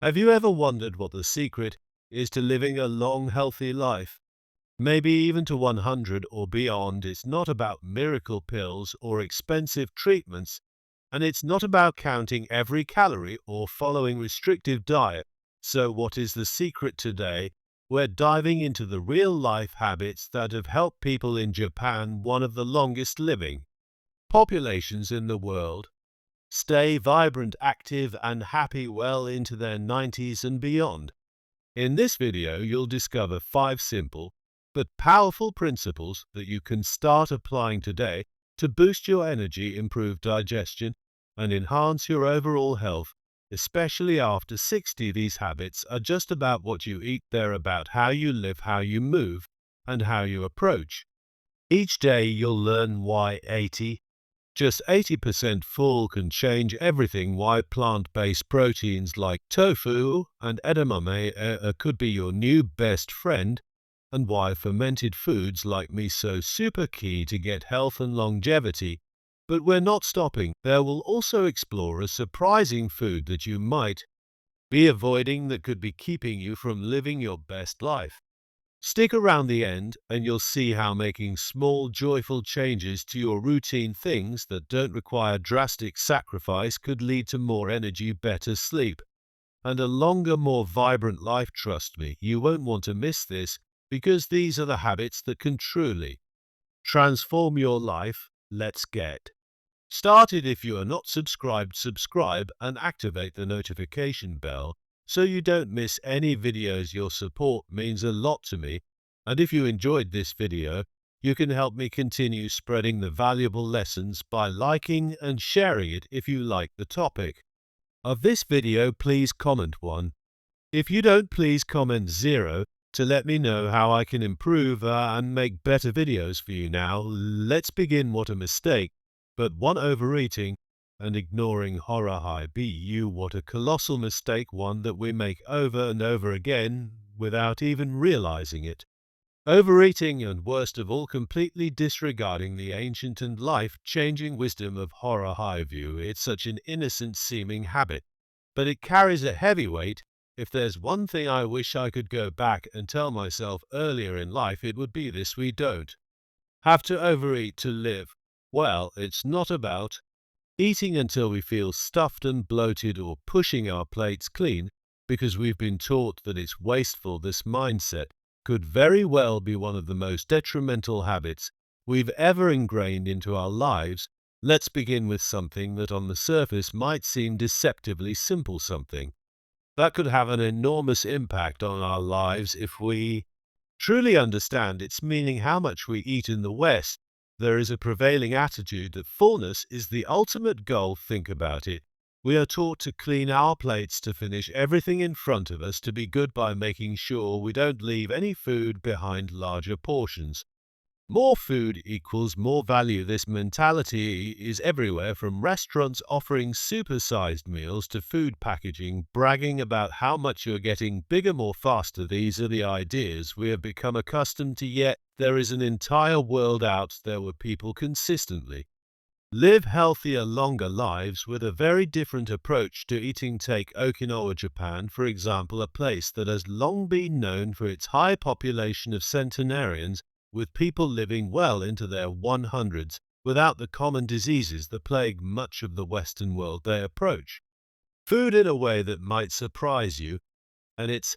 Have you ever wondered what the secret is to living a long, healthy life? Maybe even to 100 or beyond. It's not about miracle pills or expensive treatments, and it's not about counting every calorie or following restrictive diet. So what is the secret today? We're diving into the real life habits that have helped people in Japan, one of the longest living populations in the world, stay vibrant, active, and happy well into their 90s and beyond. In this video, you'll discover 5 simple but powerful principles that you can start applying today to boost your energy, improve digestion, and enhance your overall health, especially after 60. These habits are just about what you eat, they're about how you live, how you move, and how you approach. Each day, you'll learn why just 80% full can change everything, why plant-based proteins like tofu and edamame could be your new best friend, and why fermented foods like miso super key to get health and longevity. But we're not stopping. There we'll also explore a surprising food that you might be avoiding that could be keeping you from living your best life. Stick around the end and you'll see how making small, joyful changes to your routine, things that don't require drastic sacrifice, could lead to more energy, better sleep, and a longer, more vibrant life. Trust me, you won't want to miss this, because these are the habits that can truly transform your life. Let's get started. If you are not subscribed, subscribe and activate the notification bell so you don't miss any videos. Your support means a lot to me, and if you enjoyed this video, you can help me continue spreading the valuable lessons by liking and sharing it. If you like the topic of this video, please comment 1. If you don't, please comment 0 to let me know how I can improve and make better videos for you. Now, let's begin. What a mistake. But 1. Overeating and ignoring horror high. What a colossal mistake, one that we make over and over again without even realizing it. Overeating, and worst of all, completely disregarding the ancient and life-changing wisdom of horror high view. It's such an innocent-seeming habit, but it carries a heavy weight. If there's one thing I wish I could go back and tell myself earlier in life, it would be this: we don't have to overeat to live well. It's not about eating until we feel stuffed and bloated or pushing our plates clean because we've been taught that it's wasteful. This mindset could very well be one of the most detrimental habits we've ever ingrained into our lives. Let's begin with something that on the surface might seem deceptively simple, something that could have an enormous impact on our lives if we truly understand its meaning. How much we eat. In the West, there is a prevailing attitude that fullness is the ultimate goal. Think about it. We are taught to clean our plates, to finish everything in front of us, to be good by making sure we don't leave any food behind. Larger portions, more food equals more value. This mentality is everywhere, from restaurants offering supersized meals to food packaging bragging about how much you're getting bigger, more, faster. These are the ideas we have become accustomed to, yet there is an entire world out there where people consistently live healthier, longer lives with a very different approach to eating. Take Okinawa, Japan, for example, a place that has long been known for its high population of centenarians, with people living well into their 100s without the common diseases that plague much of the Western world. They approach food in a way that might surprise you, and it's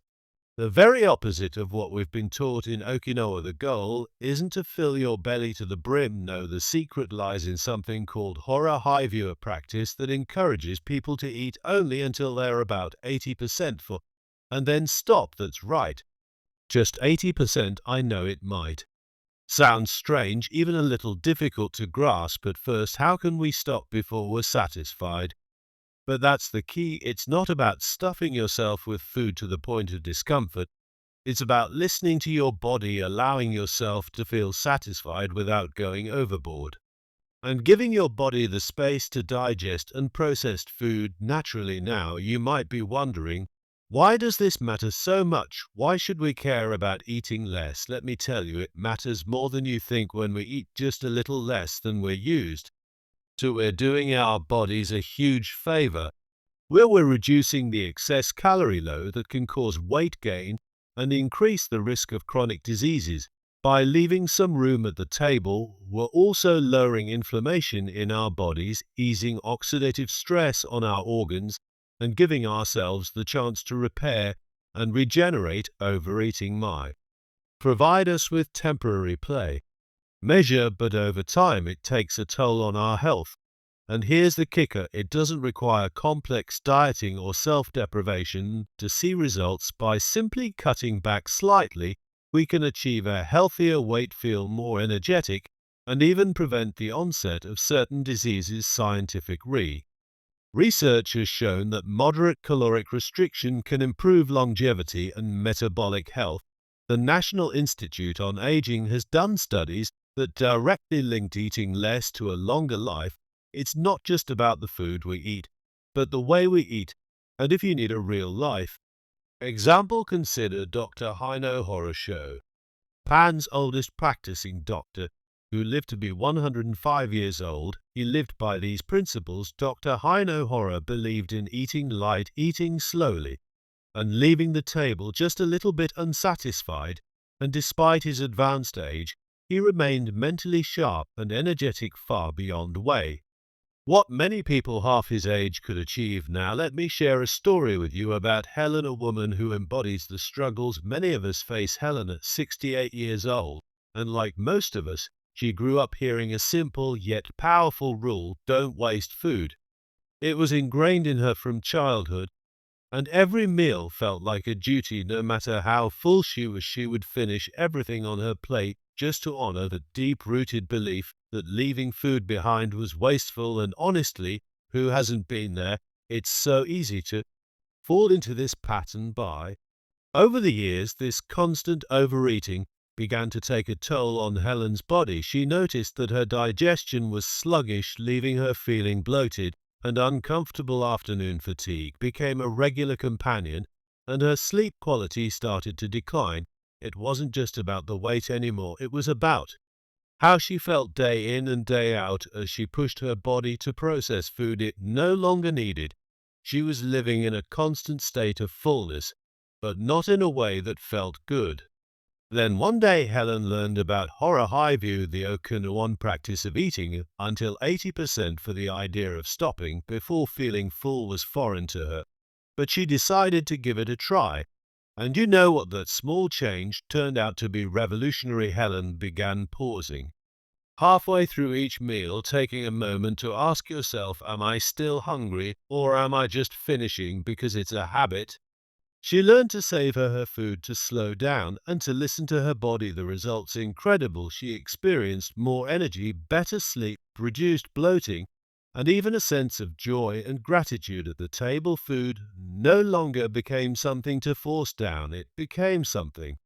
the very opposite of what we've been taught in Okinawa. The goal isn't to fill your belly to the brim. No, the secret lies in something called horror high view, a practice that encourages people to eat only until they're about 80% full, and then stop. That's right, just 80%. I know it might sounds strange, even a little difficult to grasp at first. How can we stop before we're satisfied? But that's the key. It's not about stuffing yourself with food to the point of discomfort. It's about listening to your body, allowing yourself to feel satisfied without going overboard, and giving your body the space to digest and processed food naturally. Now, you might be wondering, why does this matter so much? Why should we care about eating less? Let me tell you, it matters more than you think. When we eat just a little less than we're used to, we're doing our bodies a huge favor. where we're reducing the excess calorie load that can cause weight gain and increase the risk of chronic diseases. By leaving some room at the table, we're also lowering inflammation in our bodies, easing oxidative stress on our organs, and giving ourselves the chance to repair and regenerate. Overeating might provide us with temporary play, measure, but over time it takes a toll on our health. And here's the kicker, it doesn't require complex dieting or self-deprivation to see results. By simply cutting back slightly, we can achieve a healthier weight, feel more energetic, and even prevent the onset of certain diseases. Scientific research has shown that moderate caloric restriction can improve longevity and metabolic health. The National Institute on Aging has done studies that directly linked eating less to a longer life. It's not just about the food we eat, but the way we eat. And if you need a real life example, consider Dr. Heino Horosho, Japan's oldest practicing doctor, who lived to be 105 years old. He lived by these principles. Dr. Heino Horo believed in eating light, eating slowly, and leaving the table just a little bit unsatisfied. And despite his advanced age, he remained mentally sharp and energetic far beyond what many people half his age could achieve. Now let me share a story with you about Helen, a woman who embodies the struggles many of us face. Helen, at 68 years old, and like most of us, she grew up hearing a simple yet powerful rule: don't waste food. It was ingrained in her from childhood, and every meal felt like a duty. No matter how full she was, she would finish everything on her plate just to honor the deep-rooted belief that leaving food behind was wasteful. And honestly, who hasn't been there? It's so easy to fall into this pattern. Over the years, this constant overeating began to take a toll on Helen's body. She noticed that her digestion was sluggish, leaving her feeling bloated, and uncomfortable. Afternoon fatigue became a regular companion, and her sleep quality started to decline. It wasn't just about the weight anymore, it was about how she felt day in and day out as she pushed her body to process food it no longer needed. She was living in a constant state of fullness, but not in a way that felt good. Then one day Helen learned about Hora Highview, the Okinawan practice of eating until 80%. For the idea of stopping before feeling full was foreign to her, but she decided to give it a try. And you know what? That small change turned out to be revolutionary. Helen began pausing halfway through each meal, taking a moment to ask yourself, am I still hungry, or am I just finishing because it's a habit? She learned to savor her food, to slow down, and to listen to her body. The results incredible. She experienced more energy, better sleep, reduced bloating, and even a sense of joy and gratitude at the table. Food no longer became something to force down, it became something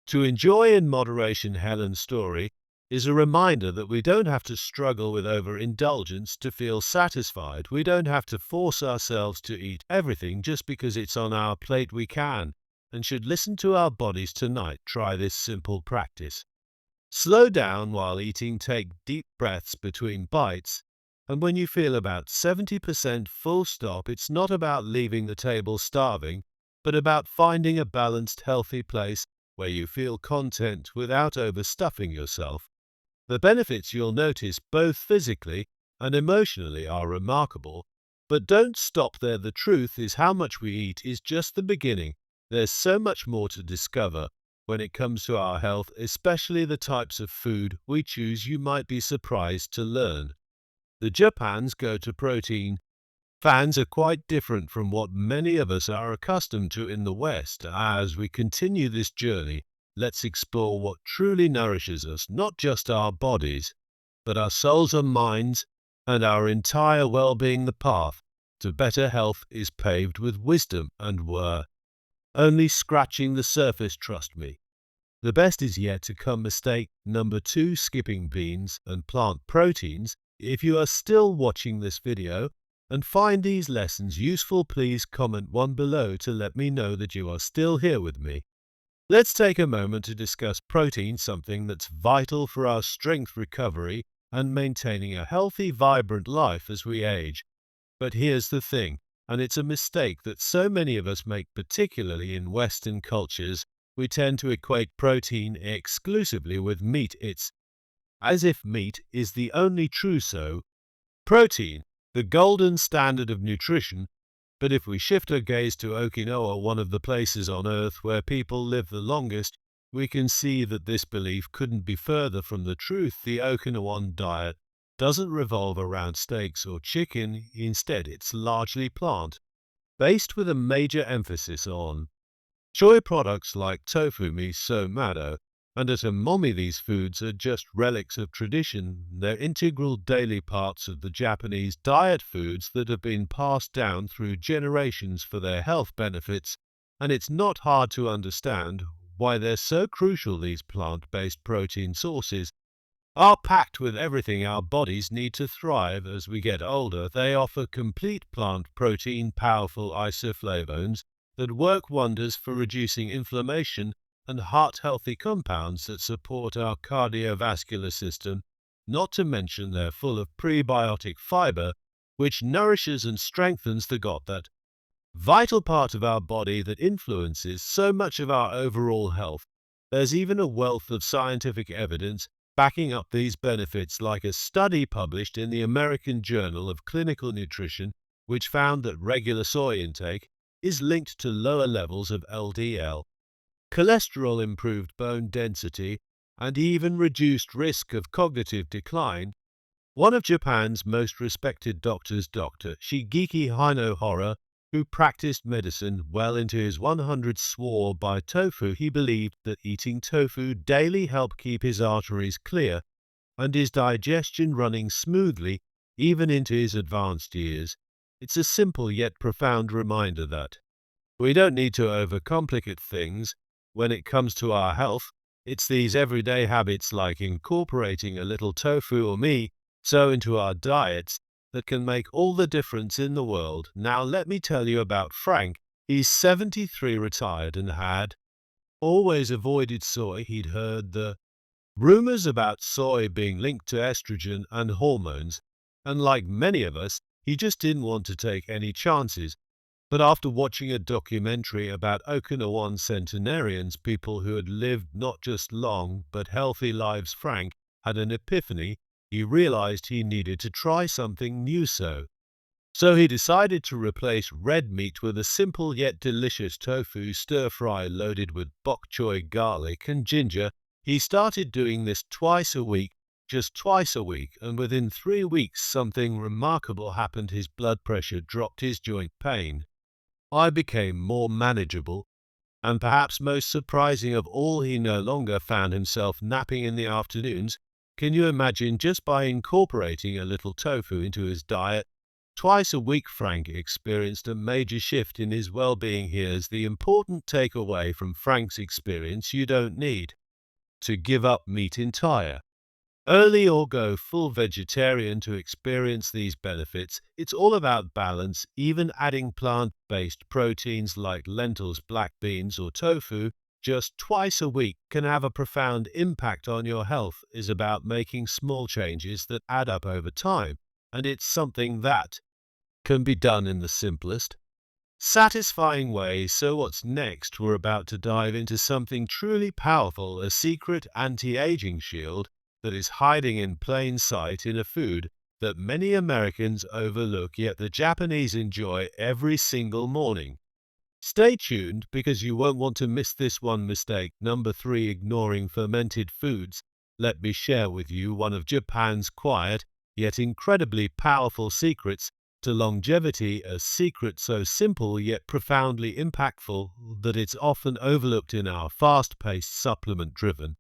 to enjoy in moderation. Helen's story is a reminder that we don't have to struggle with overindulgence to feel satisfied. We don't have to force ourselves to eat everything just because it's on our plate. We can and should listen to our bodies tonight. Try this simple practice. Slow down while eating, take deep breaths between bites, and when you feel about 70% full, stop. It's not about leaving the table starving, but about finding a balanced, healthy place where you feel content without overstuffing yourself. The benefits you'll notice both physically and emotionally are remarkable. But don't stop there. The truth is, how much we eat is just the beginning. There's so much more to discover when it comes to our health, especially the types of food we choose. You might be surprised to learn the Japan's go-to protein fans are quite different from what many of us are accustomed to in the West. As we continue this journey, let's explore what truly nourishes us, not just our bodies, but our souls and minds and our entire well-being. The path to better health is paved with wisdom, and we're only scratching the surface, trust me. The best is yet to come. Mistake number 2, skipping beans and plant proteins. If you are still watching this video and find these lessons useful, please comment one below to let me know that you are still here with me. Let's take a moment to discuss protein, something that's vital for our strength, recovery, and maintaining a healthy, vibrant life as we age. But here's the thing. and it's a mistake that so many of us make, particularly in Western cultures. We tend to equate protein exclusively with meat. It's as if meat is the only true protein, the golden standard of nutrition. But if we shift our gaze to Okinawa, one of the places on Earth where people live the longest, we can see that this belief couldn't be further from the truth. The Okinawan diet doesn't revolve around steaks or chicken. Instead, it's largely plant-based, with a major emphasis on soy products like tofu, miso, mado, and at umami. These foods are just relics of tradition. They're integral daily parts of the Japanese diet, foods that have been passed down through generations for their health benefits, and it's not hard to understand why they're so crucial. These plant-based protein sources are packed with everything our bodies need to thrive. As we get older, they offer complete plant protein, powerful isoflavones that work wonders for reducing inflammation, and heart-healthy compounds that support our cardiovascular system. Not to mention they're full of prebiotic fiber, which nourishes and strengthens the gut, that vital part of our body that influences so much of our overall health. There's even a wealth of scientific evidence backing up these benefits, like a study published in the American Journal of Clinical Nutrition, which found that regular soy intake is linked to lower levels of LDL cholesterol, improved bone density, and even reduced risk of cognitive decline. One of Japan's most respected doctors, Dr. Shigeki Hinohara, who practiced medicine well into his 100s, swore by tofu. He believed that eating tofu daily helped keep his arteries clear and his digestion running smoothly, even into his advanced years. It's a simple yet profound reminder that we don't need to overcomplicate things when it comes to our health. It's these everyday habits, like incorporating a little tofu or miso into our diets, that can make all the difference in the world. Now let me tell you about Frank. He's 73, retired, and had always avoided soy. He'd heard the rumors about soy being linked to estrogen and hormones, and like many of us, he just didn't want to take any chances. But after watching a documentary about Okinawan centenarians, people who had lived not just long but healthy lives, Frank had an epiphany. He realized he needed to try something new. So he decided to replace red meat with a simple yet delicious tofu stir-fry loaded with bok choy, garlic, and ginger. He started doing this twice a week, just twice a week, and within 3 weeks something remarkable happened. His blood pressure dropped, his joint pain became more manageable, and perhaps most surprising of all, he no longer found himself napping in the afternoons. Can you imagine? Just by incorporating a little tofu into his diet twice a week, Frank experienced a major shift in his well-being. Here's the important takeaway from Frank's experience: you don't need to give up meat entirely early or go full vegetarian to experience these benefits. It's all about balance. Even adding plant-based proteins like lentils, black beans, or tofu just twice a week can have a profound impact on your health. Is about making small changes that add up over time, and it's something that can be done in the simplest, satisfying way. So what's next? We're about to dive into something truly powerful, a secret anti-aging shield that is hiding in plain sight in a food that many Americans overlook, yet the Japanese enjoy every single morning. Stay tuned, because you won't want to miss this one. Mistake number 3: ignoring fermented foods. Let me share with you one of Japan's quiet yet incredibly powerful secrets to longevity, a secret so simple yet profoundly impactful that it's often overlooked in our fast-paced, supplement-driven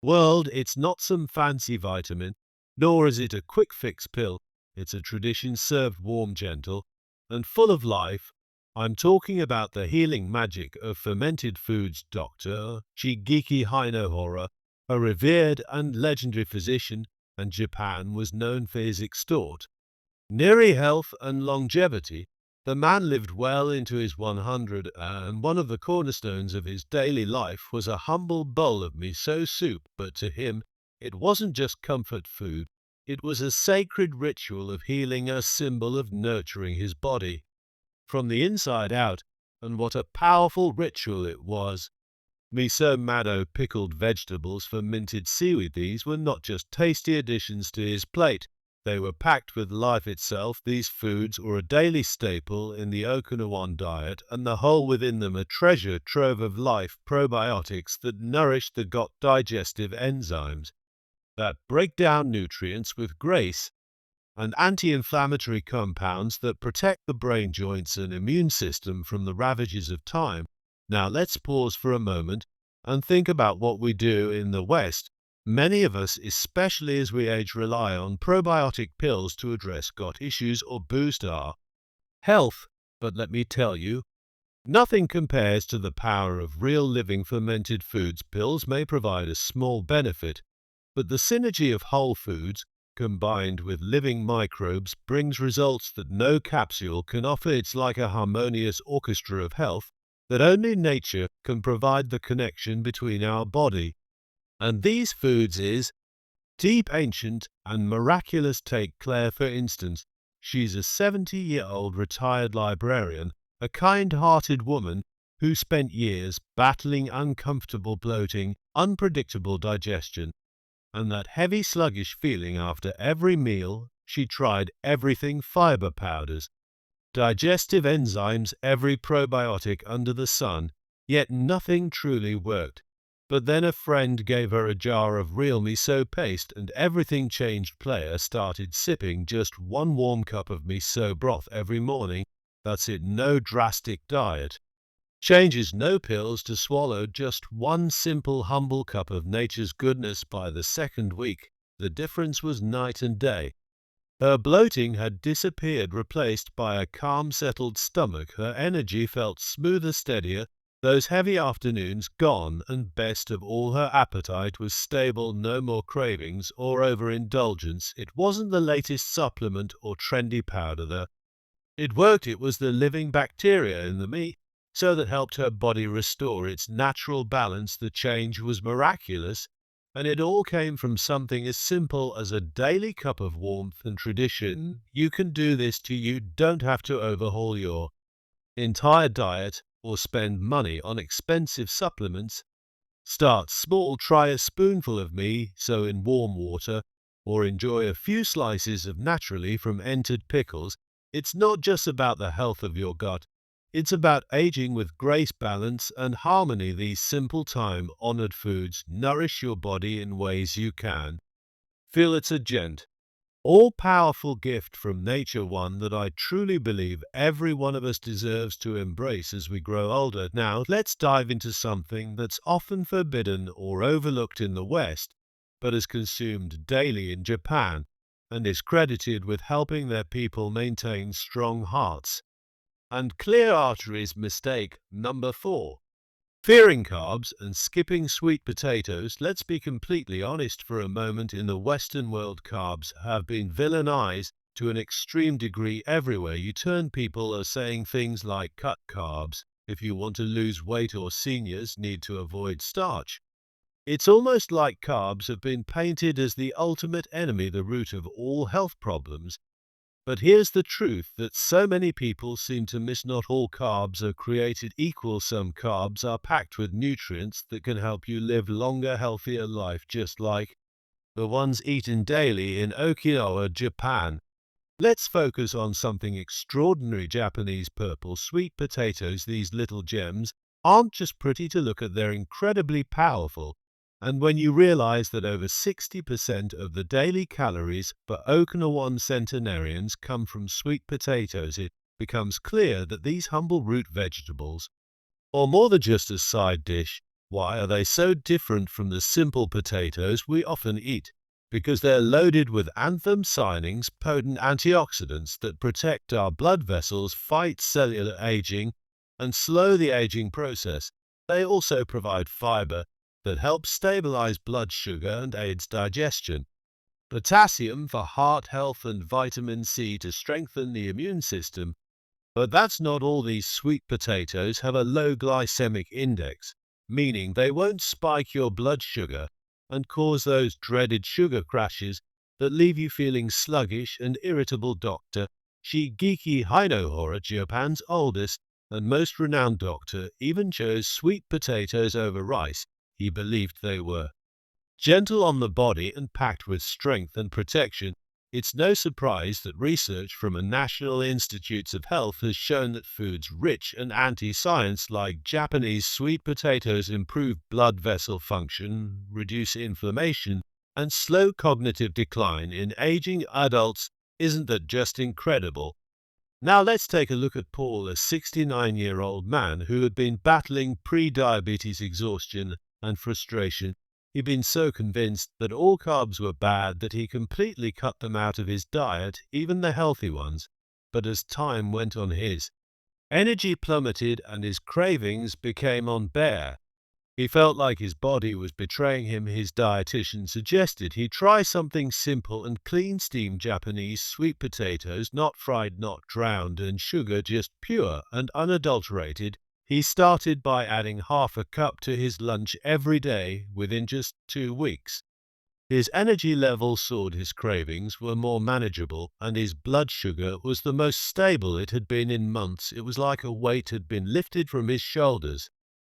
world. It's not some fancy vitamin, nor is it a quick fix pill. It's a tradition served warm, gentle, and full of life. I'm talking about the healing magic of fermented foods. Dr. Shigeki Hinohara, a revered and legendary physician, and Japan was known for his extraordinary health and longevity. The man lived well into his 100, and one of the cornerstones of his daily life was a humble bowl of miso soup. But to him, it wasn't just comfort food. It was a sacred ritual of healing, a symbol of nurturing his body from the inside out, and what a powerful ritual it was. Miso Mado pickled vegetables for minted seaweed. These were not just tasty additions to his plate. They were packed with life itself. These foods were a daily staple in the Okinawan diet, and the whole within them a treasure trove of life probiotics that nourished the gut, digestive enzymes that break down nutrients with grace, and anti-inflammatory compounds that protect the brain, joints, and immune system from the ravages of time. Now let's pause for a moment and think about what we do in the West. Many of us, especially as we age, rely on probiotic pills to address gut issues or boost our health. But let me tell you, nothing compares to the power of real living fermented foods. Pills may provide a small benefit, but the synergy of whole foods combined with living microbes brings results that no capsule can offer. It's like a harmonious orchestra of health that only nature can provide. The connection between our body and these foods is deep, ancient, and miraculous. Take Claire, for instance. She's a 70-year-old retired librarian, a kind-hearted woman who spent years battling uncomfortable bloating, unpredictable digestion, and that heavy, sluggish feeling after every meal. She tried everything: fiber powders, digestive enzymes, every probiotic under the sun, yet nothing truly worked. But then a friend gave her a jar of real miso paste and everything changed. Claire started sipping just one warm cup of miso broth every morning. That's it, no drastic diet changes, no pills to swallow, just one simple, humble cup of nature's goodness. By the second week, the difference was night and day. Her bloating had disappeared, replaced by a calm, settled stomach. Her energy felt smoother, steadier, those heavy afternoons gone, and best of all, her appetite was stable. No more cravings or overindulgence. It wasn't the latest supplement or trendy powder that it worked. It was the living bacteria in the meat, so that helped her body restore its natural balance. The change was miraculous, and it all came from something as simple as a daily cup of warmth and tradition. You can do this too. You don't have to overhaul your entire diet or spend money on expensive supplements. Start small. Try a spoonful of miso in warm water, or enjoy a few slices of naturally fermented pickles. It's not just about the health of your gut. It's about aging with grace, balance, and harmony. These simple, time-honored foods nourish your body in ways you can feel. It's a all-powerful gift from nature, one that I truly believe every one of us deserves to embrace as we grow older. Now, let's dive into something that's often forbidden or overlooked in the West, but is consumed daily in Japan, and is credited with helping their people maintain strong hearts and clear arteries. Mistake number 4. Fearing carbs and skipping sweet potatoes. Let's be completely honest for a moment. In the Western world, carbs have been villainized to an extreme degree. Everywhere you turn, people are saying things like cut carbs if you want to lose weight, or seniors need to avoid starch. It's almost like carbs have been painted as the ultimate enemy, the root of all health problems. But here's the truth that so many people seem to miss: not all carbs are created equal. Some carbs are packed with nutrients that can help you live longer, healthier life, just like the ones eaten daily in Okinawa, Japan. Let's focus on something extraordinary: Japanese purple sweet potatoes. These little gems aren't just pretty to look at, they're incredibly powerful. And when you realize that over 60% of the daily calories for Okinawan centenarians come from sweet potatoes, it becomes clear that these humble root vegetables are more than just a side dish. Why are they so different from the simple potatoes we often eat? Because they're loaded with anthocyanins, potent antioxidants that protect our blood vessels, fight cellular aging, and slow the aging process. They also provide fiber that helps stabilize blood sugar and aids digestion, potassium for heart health, and vitamin C to strengthen the immune system. But that's not all. These sweet potatoes have a low glycemic index, meaning they won't spike your blood sugar and cause those dreaded sugar crashes that leave you feeling sluggish and irritable. Dr. Shigeki Hinohara, Japan's oldest and most renowned doctor, even chose sweet potatoes over rice. He believed they were gentle on the body and packed with strength and protection. It's no surprise that research from the National Institutes of Health has shown that foods rich and anti-science like Japanese sweet potatoes improve blood vessel function, reduce inflammation, and slow cognitive decline in aging adults. Isn't that just incredible? Now let's take a look at Paul, a 69-year-old man who had been battling pre-diabetes exhaustion and frustration. He'd been so convinced that all carbs were bad that he completely cut them out of his diet, even the healthy ones. But as time went on, his energy plummeted and his cravings became unbearable. He felt like his body was betraying him. His dietitian suggested he try something simple and clean: steamed Japanese sweet potatoes, not fried, not drowned in sugar, just pure and unadulterated. He started by adding half a cup to his lunch every day. Within just 2 weeks, his energy levels soared, his cravings were more manageable, and his blood sugar was the most stable it had been in months. It was like a weight had been lifted from his shoulders,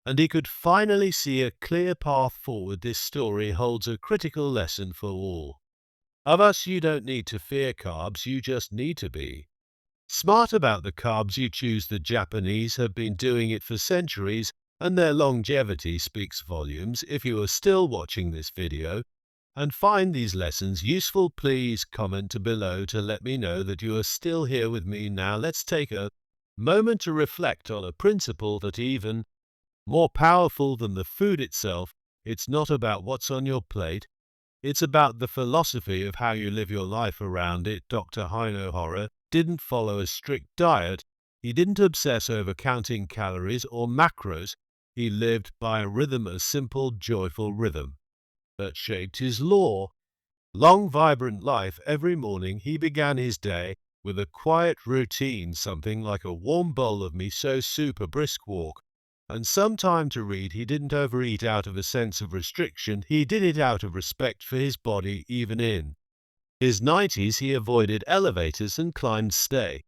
and he could finally see a clear path forward. This story holds a critical lesson for all of us. You don't need to fear carbs, you just need to be smart about the carbs you choose. The Japanese have been doing it for centuries, and their longevity speaks volumes. If you are still watching this video and find these lessons useful, please comment below to let me know that you are still here with me. Now let's take a moment to reflect on a principle that even more powerful than the food itself. It's not about what's on your plate, it's about the philosophy of how you live your life around it. Dr. Hinohara didn't follow a strict diet. He didn't obsess over counting calories or macros. He lived by a rhythm, a simple, joyful rhythm that shaped his long, vibrant life. Every morning he began his day with a quiet routine, something like a warm bowl of miso soup, a brisk walk, and some time to read. He didn't overeat out of a sense of restriction. He did it out of respect for his body. Even in his 90s, he avoided elevators and climbed stairs.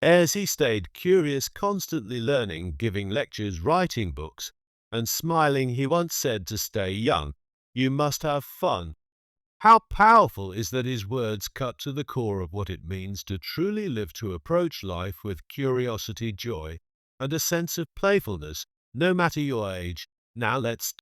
He stayed curious, constantly learning, giving lectures, writing books, and smiling. He once said, to stay young, you must have fun. How powerful is that his words cut to the core of what it means to truly live, to approach life with curiosity, joy, and a sense of playfulness, no matter your age. Now let's